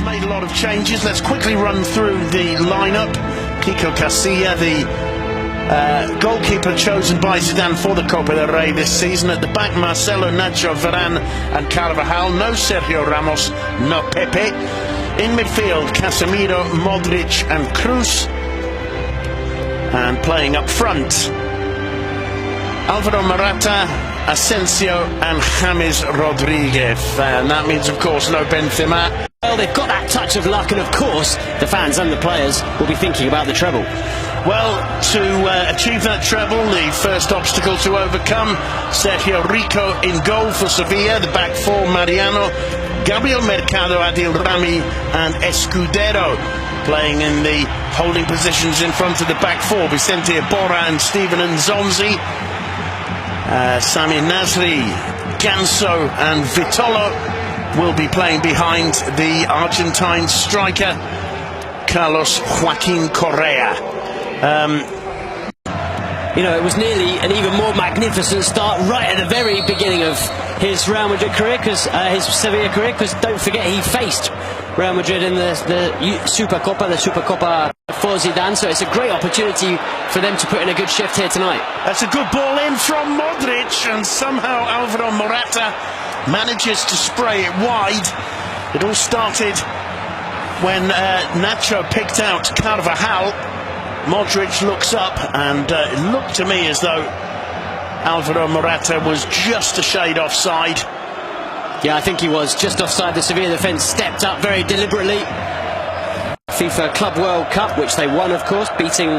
Made a lot of changes. Let's quickly run through the lineup. Kiko Casilla, the goalkeeper chosen by Zidane for the Copa del Rey this season. At the back, Marcelo, Nacho, Varane and Carvajal. No Sergio Ramos, no Pepe. In midfield, Casemiro, Modric and Kroos. And playing up front, Alvaro Morata, Asensio and James Rodriguez. And that means, of course, no Benzema. Well, they've got that touch of luck, and of course the fans and the players will be thinking about the treble. Well, to achieve that treble, the first obstacle to overcome, Sergio Rico in goal for Sevilla, the back four, Mariano, Gabriel Mercado, Adil Rami and Escudero playing in the holding positions in front of the back four, Vicente Iborra and Steven Nzonzi, Sami Nasri, Ganso and Vitolo will be playing behind the Argentine striker Carlos Joaquin Correa. You know, it was nearly an even more magnificent start right at the very beginning of his Real Madrid career, his Sevilla career, because don't forget he faced Real Madrid in the Supercopa for Zidane, so it's a great opportunity for them to put in a good shift here tonight. That's a good ball in from Modric, and somehow Alvaro Morata manages to spray it wide. It all started when Nacho picked out Carvajal. Modric looks up, and it looked to me as though Alvaro Morata was just a shade offside. Yeah, I think he was just offside. The Sevilla defence stepped up very deliberately. FIFA Club World Cup, which they won, of course, beating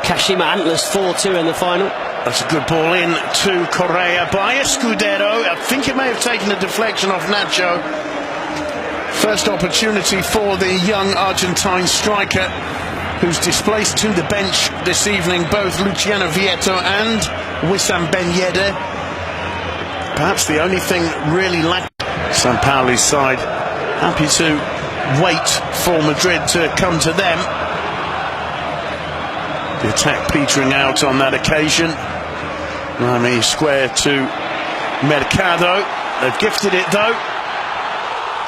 Kashima Antlers 4-2 in the final. That's a good ball in to Correa by Escudero. I think it may have taken a deflection off Nacho. First opportunity for the young Argentine striker, who's displaced to the bench this evening both Luciano Vieto and Wissam Ben Yedder. Perhaps the only thing really lacking. Sampaoli's side happy to wait for Madrid to come to them. The attack petering out on that occasion. Rami square to Mercado. They've gifted it though.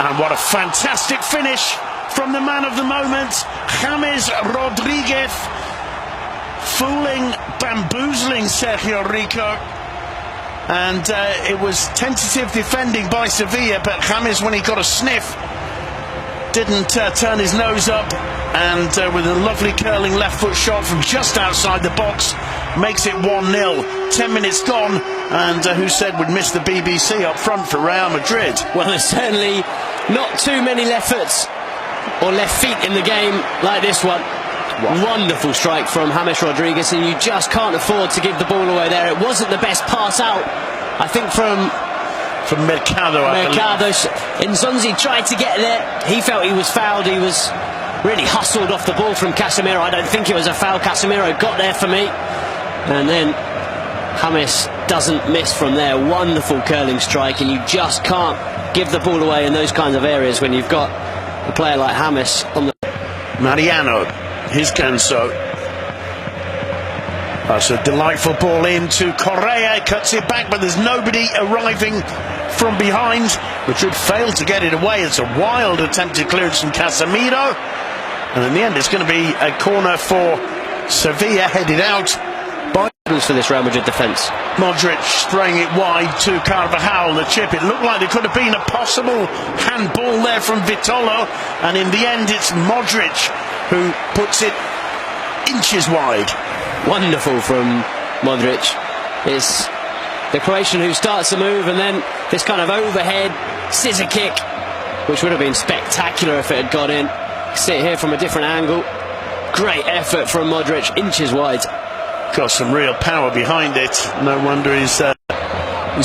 And what a fantastic finish from the man of the moment, James Rodriguez, fooling, bamboozling Sergio Rico. And it was tentative defending by Sevilla, but James, when he got a sniff, didn't turn his nose up, and with a lovely curling left foot shot from just outside the box, makes it 1-0. 10 minutes gone, and who said we'd miss the BBC up front for Real Madrid? Well, there's certainly not too many left foots or left feet in the game like this one. Wonderful strike from James Rodriguez, and you just can't afford to give the ball away there. It wasn't the best pass out, I think, from Mercado. Nzonzi tried to get there. He felt he was fouled. He was really hustled off the ball from Casemiro. I don't think it was a foul. Casemiro got there for me, and then James doesn't miss from there. Wonderful curling strike, and you just can't give the ball away in those kinds of areas when you've got a player like James on the... Mariano, his Ganso. That's a delightful ball in to Correa, cuts it back, but there's nobody arriving from behind. Madrid failed to get it away. It's a wild attempted clearance from Casemiro, and in the end it's going to be a corner for Sevilla, headed out by... for this Real Madrid defence. Modric spraying it wide to Carvajal, the chip. It looked like there could have been a possible handball there from Vitolo, and in the end it's Modric who puts it inches wide. Wonderful from Modric. It's the Croatian who starts the move, and then this kind of overhead scissor kick, which would have been spectacular if it had got in. See it here from a different angle. Great effort from Modric, inches wide. Got some real power behind it. No wonder he's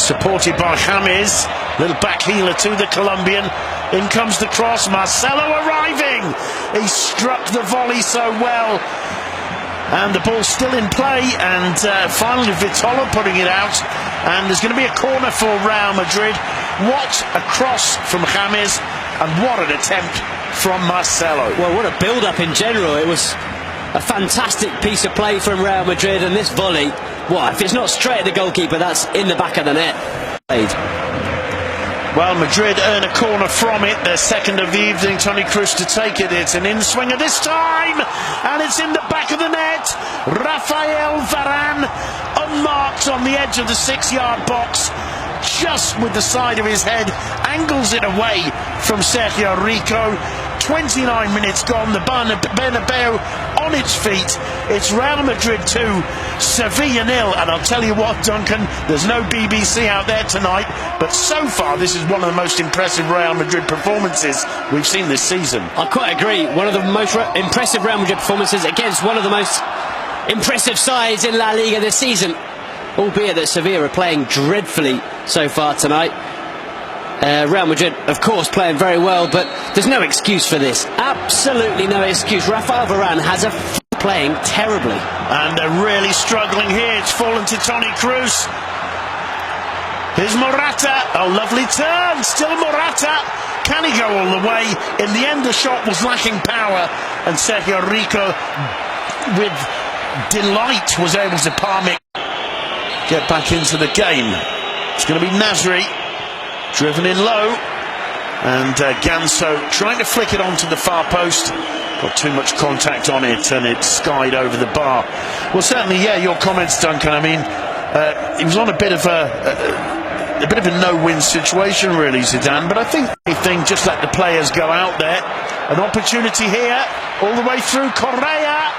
supported by James. Little back healer to the Colombian. In comes the cross. Marcelo arriving. He struck the volley so well. And the ball's still in play, and finally Vitolo putting it out, and there's going to be a corner for Real Madrid. What a cross from James, and what an attempt from Marcelo. Well, what a build-up in general. It was a fantastic piece of play from Real Madrid, and this volley, well, if it's not straight at the goalkeeper, that's in the back of the net. Well, Madrid earn a corner from it. Their second of the evening. Toni Kroos to take it. It's an in-swinger this time, and it's in the back of the net. Rafael Varane, unmarked on the edge of the 6-yard box, just with the side of his head, angles it away from Sergio Rico. 29 minutes gone, the Bernabeu on its feet. It's Real Madrid 2, Sevilla 0, and I'll tell you what, Duncan, there's no BBC out there tonight, but so far this is one of the most impressive Real Madrid performances we've seen this season. I quite agree. One of the most impressive Real Madrid performances against one of the most impressive sides in La Liga this season, albeit that Sevilla are playing dreadfully so far tonight. Real Madrid, of course, playing very well, but there's no excuse for this. Absolutely no excuse. Rafael Varane has playing terribly. And they're really struggling here. It's fallen to Toni Kroos. Here's Morata. Oh, lovely turn. Still Morata. Can he go all the way? In the end, the shot was lacking power, and Sergio Rico, with delight, was able to palm it, get back into the game. It's going to be Nasri. Driven in low, and Ganso trying to flick it onto the far post. Got too much contact on it, and it skied over the bar. Well, certainly, yeah, your comments, Duncan. I mean, he was on a bit of a no-win situation, really, Zidane. But I think just let the players go out there. An opportunity here, all the way through Correa,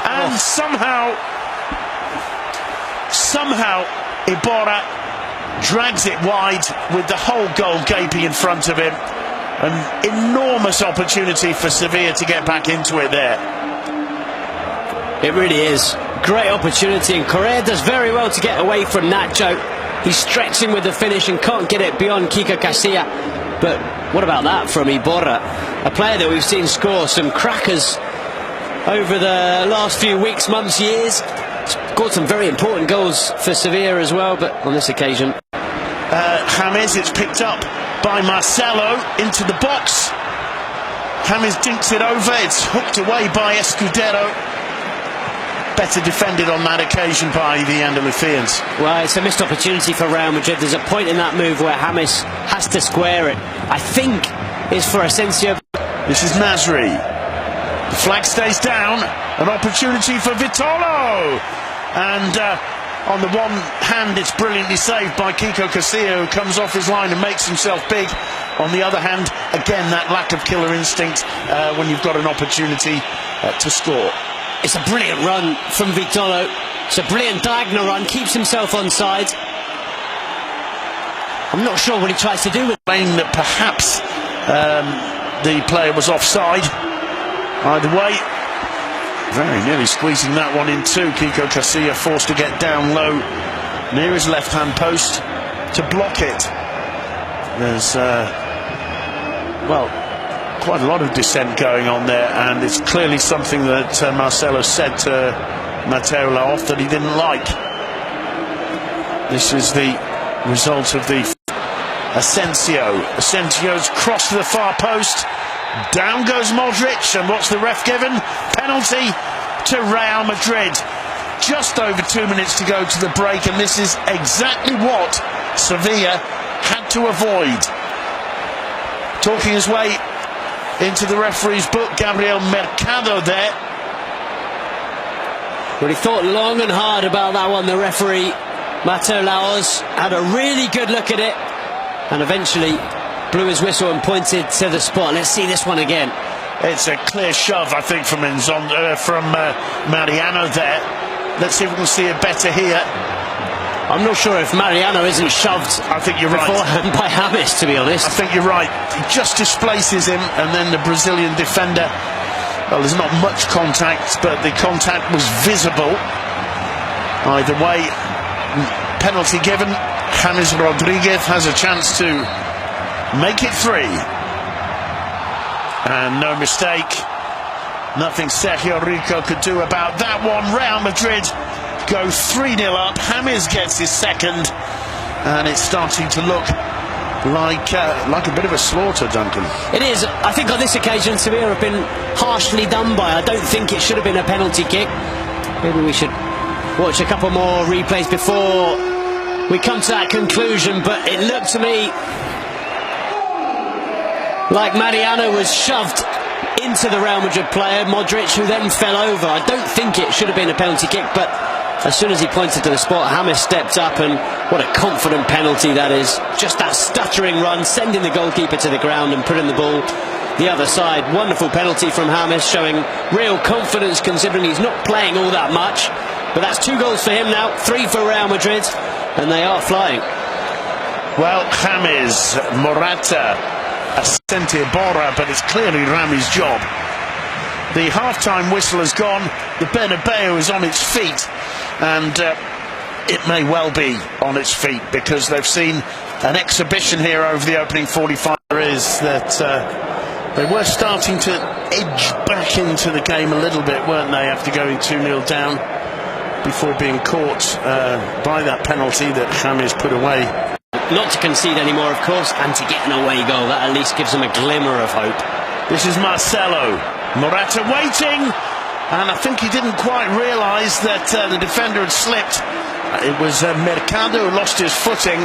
and somehow Iborra drags it wide with the whole goal gaping in front of him. An enormous opportunity for Sevilla to get back into it there. It really is. Great opportunity, and Correa does very well to get away from Nacho. He's stretching with the finish and can't get it beyond Kiko Casilla. But what about that from Iborra? A player that we've seen score some crackers over the last few weeks, months, years. Scored some very important goals for Sevilla as well, but on this occasion James, it's picked up by Marcelo into the box. James dinks it over. It's hooked away by Escudero. Better defended on that occasion by the Andalusians. Well, it's a missed opportunity for Real Madrid. There's a point in that move where James has to square it. I think it's for Asensio. This is Nasri. The flag stays down. An opportunity for Vitolo. And on the one hand, it's brilliantly saved by Kiko Casilla, who comes off his line and makes himself big. On the other hand, again, that lack of killer instinct when you've got an opportunity to score. It's a brilliant run from Vitolo. It's a brilliant diagonal run, keeps himself onside. I'm not sure what he tries to do with it. That perhaps the player was offside. Either way, very nearly squeezing that one in too. Kiko Casilla forced to get down low near his left-hand post to block it. There's, well, quite a lot of dissent going on there, and it's clearly something that Marcelo said to Mateo Laoz that he didn't like. This is the result of the Asensio's cross to the far post. Down goes Modric, and what's the ref given? Penalty to Real Madrid. Just over 2 minutes to go to the break, and this is exactly what Sevilla had to avoid. Talking his way into the referee's book, Gabriel Mercado there. Well, he thought long and hard about that one. The referee, Mateo Laoz, had a really good look at it and eventually blew his whistle and pointed to the spot. Let's see this one again. It's a clear shove, I think, from Mariano there. Let's see if we can see it better here. I'm not sure if Mariano isn't shoved. I think you're beforehand by James, to be honest. I think you're right. He just displaces him, and then the Brazilian defender. Well, there's not much contact, but the contact was visible. Either way, penalty given. James Rodriguez has a chance to make it 3. And no mistake. Nothing Sergio Rico could do about that one. Real Madrid go 3-0 up. James gets his second, and it's starting to look like a bit of a slaughter, Duncan. It is. I think on this occasion Sevilla have been harshly done by. I don't think it should have been a penalty kick. Maybe we should watch a couple more replays before we come to that conclusion, but it looked to me Like Mariano was shoved into the Real Madrid player, Modric, who then fell over. I don't think it should have been a penalty kick, but as soon as he pointed to the spot, James stepped up, and what a confident penalty that is. Just that stuttering run, sending the goalkeeper to the ground and putting the ball the other side. Wonderful penalty from James, showing real confidence considering he's not playing all that much. But that's 2 goals for him now, 3 for Real Madrid, and they are flying. Well, James, Morata, Asensio, Bora, but it's clearly Rami's job. The half-time whistle has gone, the Bernabeu is on its feet, and it may well be on its feet, because they've seen an exhibition here over the opening 45. Is that they were starting to edge back into the game a little bit, weren't they, after going 2-0 down before being caught by that penalty that James put away. Not to concede anymore, of course, and to get an away goal. That at least gives them a glimmer of hope. This is Marcelo. Morata waiting, and I think he didn't quite realise that the defender had slipped. It was Mercado who lost his footing,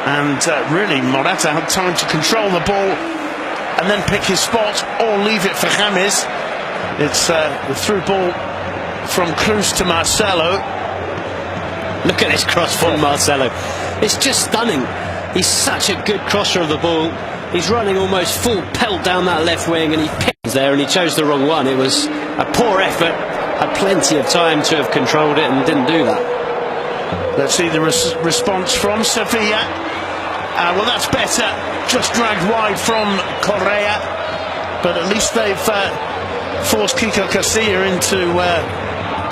and really Morata had time to control the ball and then pick his spot or leave it for James. It's the through ball from Cruz to Marcelo. Look at this cross from Marcelo. It's just stunning. He's such a good crosser of the ball. He's running almost full pelt down that left wing, and he picked there, and he chose the wrong one. It was a poor effort. Had plenty of time to have controlled it and didn't do that. Let's see the response from Sevilla. Well, that's better. Just dragged wide from Correa, but at least they've forced Kiko Casilla into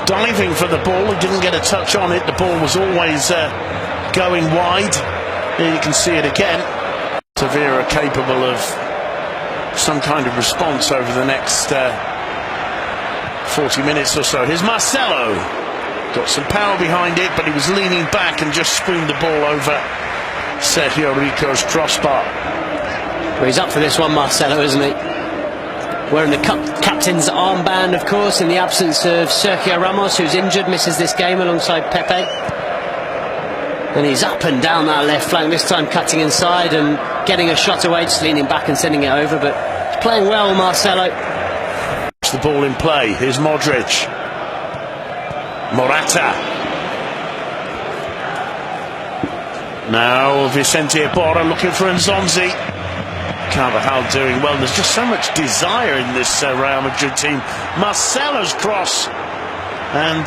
diving for the ball. He didn't get a touch on it. The ball was always going wide. Here you can see it again. Sevilla are capable of some kind of response over the next 40 minutes or so. Here's Marcelo. Got some power behind it, but he was leaning back and just spooned the ball over Sergio Rico's crossbar. Well, he's up for this one, Marcelo, isn't he? Wearing the captain's armband, of course, in the absence of Sergio Ramos, who's injured, misses this game alongside Pepe. And he's up and down that left flank, this time cutting inside and getting a shot away, just leaning back and sending it over. But he's playing well, Marcelo. The ball in play. Here's Modric. Morata. Now Vicente Iborra looking for Nzonzi. Carvajal doing well. There's just so much desire in this Real Madrid team. Marcelo's cross, and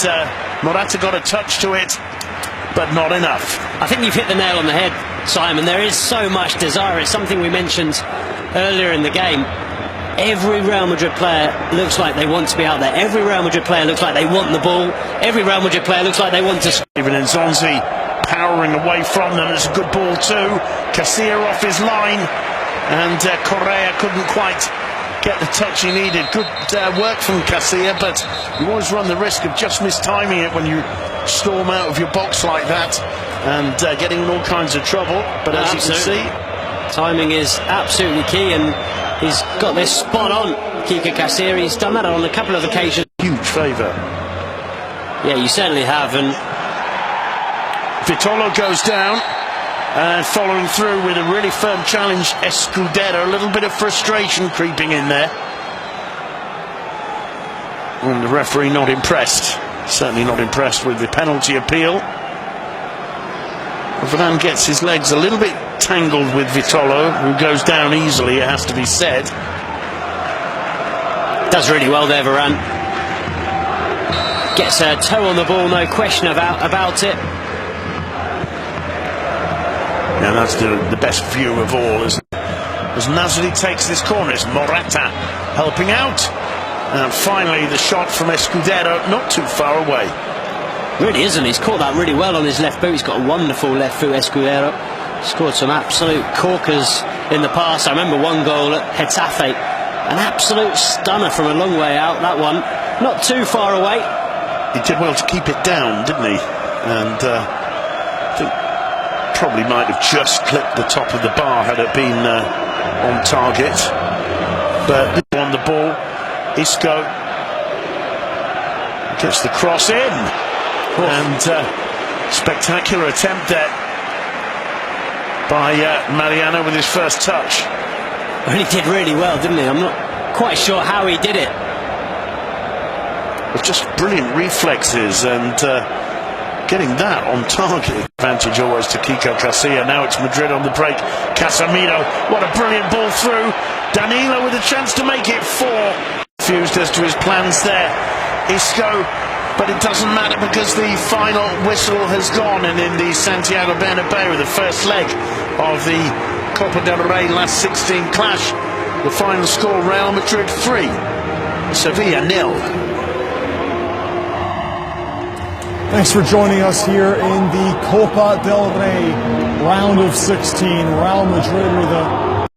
Morata got a touch to it, but not enough. I think you've hit the nail on the head, Simon. There is so much desire. It's something we mentioned earlier in the game. Every Real Madrid player looks like they want to be out there. Every Real Madrid player looks like they want the ball. Every Real Madrid player looks like they want to... Even Nzonzi powering away from them. It's a good ball too. Casilla off his line, and Correa couldn't quite get the touch he needed. Good work from Casilla, but you always run the risk of just mistiming it when you storm out of your box like that and getting in all kinds of trouble. But as you can see, timing is absolutely key, and he's got this spot on. Kiko Casilla, he's done that on a couple of occasions. Huge favour. Yeah, you certainly have. And Vitolo goes down, and following through with a really firm challenge, Escudero. A little bit of frustration creeping in there, and the referee not impressed. Certainly not impressed with the penalty appeal. Varane gets his legs a little bit tangled with Vitolo, who goes down easily, it has to be said. Does really well there, Varane. Gets a toe on the ball, no question about it. Now that's the best view of all, isn't it? As Nasri takes this corner, it's Morata helping out. And finally the shot from Escudero, not too far away. Really isn't. He's caught that really well on his left boot. He's got a wonderful left foot, Escudero. Scored some absolute corkers in the past. I remember one goal at Getafe. An absolute stunner from a long way out, that one. Not too far away. He did well to keep it down, didn't he? And I think probably might have just clipped the top of the bar had it been on target. But on the ball, Isco gets the cross in. And spectacular attempt there by Mariano with his first touch. Well, he did really well, didn't he? I'm not quite sure how he did it. With just brilliant reflexes and getting that on target. Advantage always to Kiko Casilla. Now it's Madrid on the break. Casemiro, what a brilliant ball through. Danilo with a chance to make it 4. Confused as to his plans there. Isco, but it doesn't matter because the final whistle has gone, and in the Santiago Bernabeu, the first leg of the Copa del Rey last 16 clash, the final score: Real Madrid 3, Sevilla 0. Thanks for joining us here in the Copa del Rey round of 16. Real Madrid with a